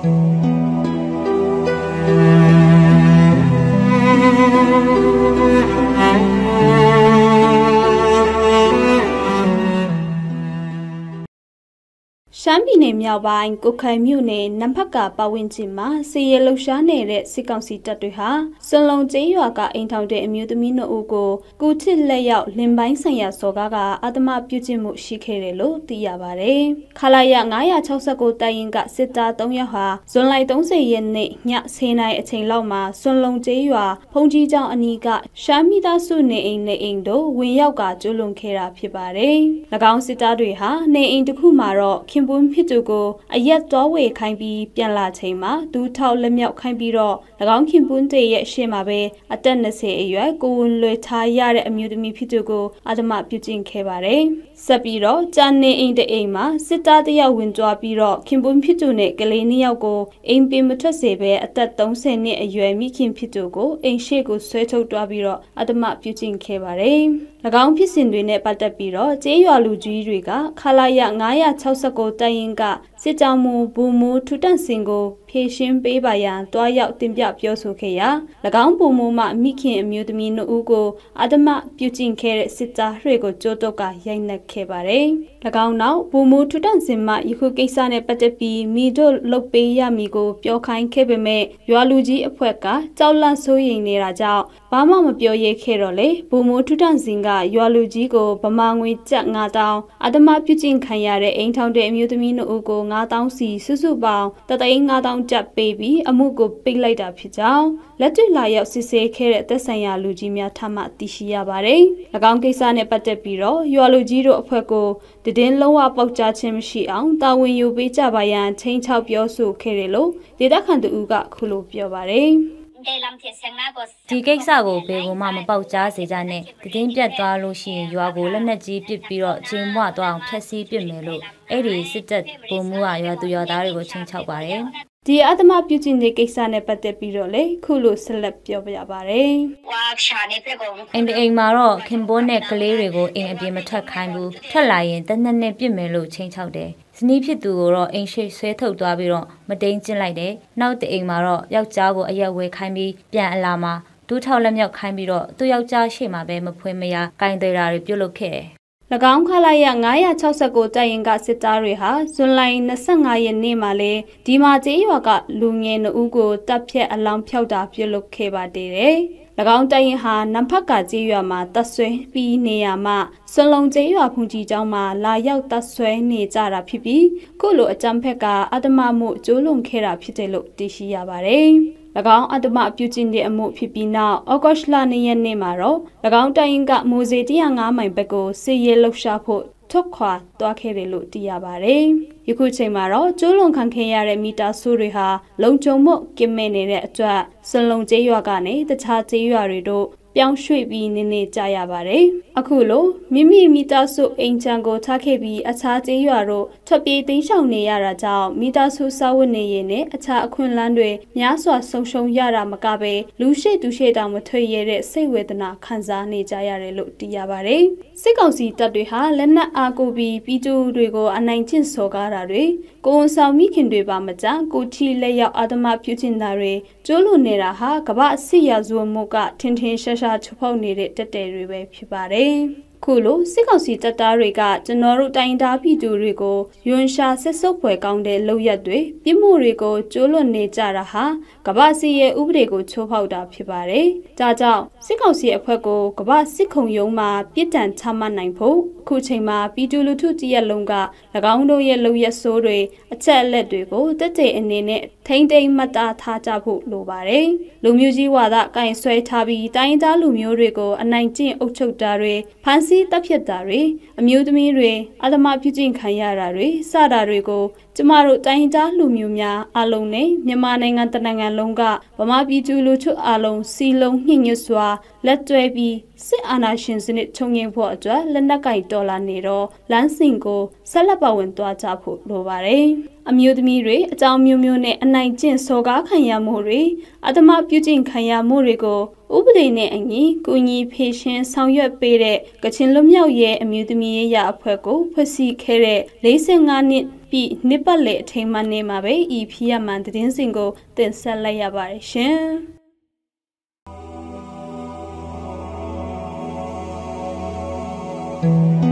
ရှမ်းပြည်နယ်မြောက်ပိုင်းကိုခိုင်မြို့နယ်နမ်ဖတ်ကာပတ်ဝန်းကျင်မှာစီရဲလှုပ်ရှားနေတဲ့စစ်ကောင်စီတပ်တွေဟာစွန်လုံကျေးရွာကအိမ်ထောင်တဲ့အမျိုးသမီး2ဦးကိုကူထစ်လက်ရောက်လင်ပိုင်းဆိုင်ရာစော်ကားကအဓမ္မပြုကျင့်မှုရှိခဲ့တယ်လို့သိရပါတယ်။ခလာရ969တိုင်ရင်ကစစ်သား3ယောက်ဟာဇွန်လ30ရက်နေ့ည10:00နာရီအချိန်လောက်မှာစွန်လုံကျေးရွာဖုန်ကြီးကျောင်းအနီးကရှမ်းမိသားစုနေအိမ်တို့ဝင်ရောက်ကကျူးလွန်ခဲ့တာဖြစ်ပါတယ်။၎င်းစစ်သားတွေဟာနေအိမ်တစ်ခုမှာတော့ခင်ပွန်းဖြစ်သူကိုအရက်တော်ဝေခိုင်းပြီးပြန်လာချိန်မှာဒူးထောက်လက်မြောက်ခိုင်းပြီးတော့၎င်းခင်ပွန်းတရဲ့ရှေ့မှာပဲအသက်20အရွယ်ကိုဝန်လွယ်ထားရတဲ့အမျိုးသမီးဖြစ်သူကိုအဓမ္မပြုကျင့်ခဲ့ပါတယ်။ဆက်ပြီးတော့ကြာနေအိမ်တအိမ်မှာစစ်သားတယောက်ဝင်ကြွားပြီးတော့ခင်ပွန်းဖြစ်သူနဲ့ကလေး2ယောက်ကိုအိမ်ပင်မထွက်စေပဲအသက်30နှစ်အရွယ်မိခင်ဖြစ်သူကိုအိမ်ရှိကိုဆွဲထုတ်တွားပြီးတော့အဓမ္မပြုကျင့်ခဲ့ပါတယ်။၎င်းဖြစ်စဉ်တွေနဲ့ပတ်သက်ပြီးတော့ကျေးရွာလူကြီးတွေကခလာရ969တိုင်ရင်ကစစ်ကြောင်းမူဘူမူထူတန့်စင်ကိုဖြည့်ရှင်းပေးပါရန်တွားရောက်တင်ပြပြောဆိုခဲ့ရာ၎င်းဘူမူမှမိခင်အမျိုးသမီး2ဦးကိုအဓမ္မပြုကျင့်ခဲ့တဲ့စစ်သားတွေကိုကြိုးတုပ်ကရိုက်နှက်ခဲ့ပါတယ်။၎င်းနောက်ဘူမူထူတန့်စင်မှယခုကိစ္စနဲ့ပတ်သက်ပြီးမိတို့လုတ်ပေးရမည်ကိုပြောခိုင်းခဲ့ပေမဲ့ရွာလူကြီးအဖွဲ့ကကြောက်လန့်စိုးရိမ်နေတာကြောင့်ဘာမှမပြောရဲခဲ့တော့လေဘူမူထူတန့်စင်ကရွာလူကြီးကိုဗမာငွေကျပ်9000အဓမ္မပြုကျင့်ခံရတဲ့အိမ်ထောင်တဲ့အမျိုးသမီး2ဦးကို9000စီစုစုပေါင်း3,500ကျပ်ပေးပြီးအမှုကိုပိတ်လိုက်တာဖြစ်ကြောင်းလက်တွေ့လာရောက်စစ်ဆေးခဲ့တဲ့သက်ဆိုင်ရာလူကြီးများထမှသိရှိရပါတယ်။၎င်းကိစ္စနဲ့ပတ်သက်ပြီးတော့ရွာလူကြီးတို့အဖွဲ့ကိုတည်င်းလုံးဝပေါက်ကြားခြင်းမရှိအောင်တာဝန်ယူပေးကြပါရန်ချိန်ချောက်ပြောဆိုခဲ့တယ်လို့ဒေသခံတို့ကခုလိုပြောပါတယ်။ဒီကိစ္စကိုဘယ်မှမပေါက်ကြားစေကြနဲ့တည်င်းပြတ်သွားလို့ရှိရင်ရွာကိုလက်နက်ကြီးပစ်ပြီးတော့ချိန်မွသွားအောင်ဖျက်ဆီးပစ်မယ်လို့အဲ့ဒီစစ်တပ်ဗိုလ်မှူးကရွာသူရွာသားတွေကိုချိန်ချောက်ပါတယ်ဒီအဓမ္မပြုကျင့်တဲ့ကိစ္စနဲ့ပတ်သက်ပြီးတော့လေခုလိုဆက်လက်ပြောပြပါမယ်အိမ်အိမ်မှာတော့ခင်ပွန်းနဲ့ကလေးတွေကိုအိမ်အပြင်မထွက်ခိုင်းဘူးထွက်လာရင်တနက်နဲ့ပြစ်မယ်လို့ချိန်ချောက်တယ်ဇနီးဖြစ်သူကိုတော့အိမ်ရှိဆွဲထုတ်သွားပြီးတော့မတိန်ကျင့်လိုက်တယ်နောက်တအိမ်မှာတော့ယောက်ျားကိုအရက်ဝဲခိုင်းပြီးပြန်အလာမှာဒူးထောက်လက်မြောက်ခိုင်းပြီးတော့သူ့ယောက်ျားရှေ့မှာပဲမဖွေးမရကင်သေးတာတွေပြုတ်လုပ်ခဲ့တယ်၎င်းခလာရ969တိုင်ရင်ကစစ်သားတွေဟာဇွန်လ25ရက်နေ့မှာလဲဒီမာကျေးရွာကလူငယ်2ဦးကိုတပ်ဖြတ်အလောင်းဖျောက်တာပြုလုပ်ခဲ့ပါသေးတယ်။၎င်းတိုင်ရင်ဟာနမ်ဖတ်ကာကျေးရွာမှာတပ်ဆွဲပြီးနေရမှာစွန်လုံကျေးရွာဖုန်ကြီးကျောင်းမှာလာရောက်တပ်ဆွဲနေကြတာဖြစ်ပြီးခုလိုအကြမ်းဖက်ကအဓမ္မမှုကျိုးလွန်ခဲ့တာဖြစ်တယ်လို့သိရှိရပါတယ်။၎င်းအဓမ္မပြုကျင့်တဲ့အမှုဖြစ်ပြီးနောက်ဩဂုတ်လ2ရက်နေ့မှာတော့၎င်းတိုင်ရင်ကမိုးစေ105မိုင်ဘက်ကိုစစ်ရေးလှုပ်ရှားဖို့ထွက်ခွာသွားခဲ့တယ်လို့သိရပါတယ်။ယခုချိန်မှာတော့ကျိုးလွန်ခံခဲ့ရတဲ့မီတာဆိုးတွေဟာလုံခြုံမှုကင်းမဲ့နေတဲ့အတွက်စွန်လုံကျေးရွာကနေတခြားကျေးရွာတွေတို့ပြောင်းရွှေ့ပြီးနေကြရပါတယ်။အခုလိုမိသားစုအိမ်ချမ်းကိုထားခဲ့ပြီးအခြားကျေးရွာတို့ထွက်ပြေးတိမ်းရှောင်နေရတာကြောင့်မိသားစုစာဝတ်နေရေးနဲ့အခြားအခွင့်အလမ်းတွေများစွာဆုံးရှုံးရတာမကပဲလူရှိသူရှိတောင်မထွေရတဲ့စိတ်ဝေဒနာခံစားနေကြရတယ်လို့သိရပါတယ်။စစ်ကောင်စီတပ်တွေဟာလက်နက်အားကိုပြီးပြည်သူတွေကိုအနိုင်ကျင့်စော်ကားတာတွေကိုယ်ဆောင်မိခင်တွေပါမကြကိုချီလက်ရောက်အဓမ္မပြုကျင့်တာတွေကျိုးလွန်နေတာဟာကမ္ဘာစစ်ရာဇဝတ်မှုကထင်ထင်ရှားရှားချုပ်ဖောက်နေတဲ့တက်တယ်တွေပဲဖြစ်ပါတယ်။ခုလိုစစ်ကောင်စီတပ်သားတွေကကျွန်တော်တို့တိုင်းသားပြည်သူတွေကိုယွန်ရှာဆက်စုပ်ဖွယ်ကောင်းတဲ့လုပ်ရက်တွေပြစ်မှုတွေကိုကျိုးလွန်နေကြတာဟာကမ္ဘာစစ်ရဲ့ဥပဒေကိုချိုးဖောက်တာဖြစ်ပါတယ်။ဒါကြောင့်စစ်ကောင်စီအဖွဲ့ကိုကမ္ဘာစစ်ခုံရုံးမှာပြစ်ဒဏ်ချမှတ်နိုင်ဖို့အခုချိန်မှာပြည်သူလူထုတရက်လုံးက၎င်းတို့ရဲ့လုပ်ရက်ဆိုးတွေအချက်အလက်တွေကိုတက်တဲ့အနေနဲ့ထိမ့်သိမ်းမှတ်သားထားကြဖို့လိုပါတယ်။လူမျိုးကြီးဝါဒကင်ဆွဲထားပြီးတိုင်းသားလူမျိုးတွေကိုအနိုင်ကျင့်အုပ်ချုပ်တာတွေဖမ်းဆီးတပ်ဖြတ်တာတွေအမျိုးသမီးတွေအဓမ္မပြုကျင့်ခံရတာတွေစတာတွေကိုကျမတို့တိုင်းသားလူမျိုးများအလုံးနဲ့မြန်မာနိုင်ငံတနိုင်ငံလုံးကဗမာပြည်သူလူထုအလုံးစီလုံးညှိညွတ်စွာလက်တွဲပြီးစစ်အာဏာရှင်စနစ်ချုပ်ငြိမ်းဖို့အတွက်လက်နက်ကင်တော်လာနေတော့လမ်းစဉ်ကိုဆက်လက်ပါဝင်သွားကြဖို့လိုပါတယ်။အမျိုးသမီးတွေအကြောင်းမျိုးမျိုးနဲ့အနိုင်ကျင့်စော်ကားခံရမှုတွေအဓမ္မပြုကျင့်ခံရမှုတွေကိုဥ ဥပဒေနဲ့အညီကုညီဖေရှင်းဆောင်ရွက်ပေးတဲ့ကချင်လွတ်မြောက်ရေးအမျိုးသမီးရေးရအဖွဲ့ကိုဖွဲ့စည်းခဲ့တဲ့45နှစ်ပြည့်နှစ်ပတ်လည်အထိမ်းအမှတ်နေ့မှာပဲဤဖြစ်ရမှန်သတင်းစင်ကိုတင်ဆက်လိုက်ရပါတယ်ရှင်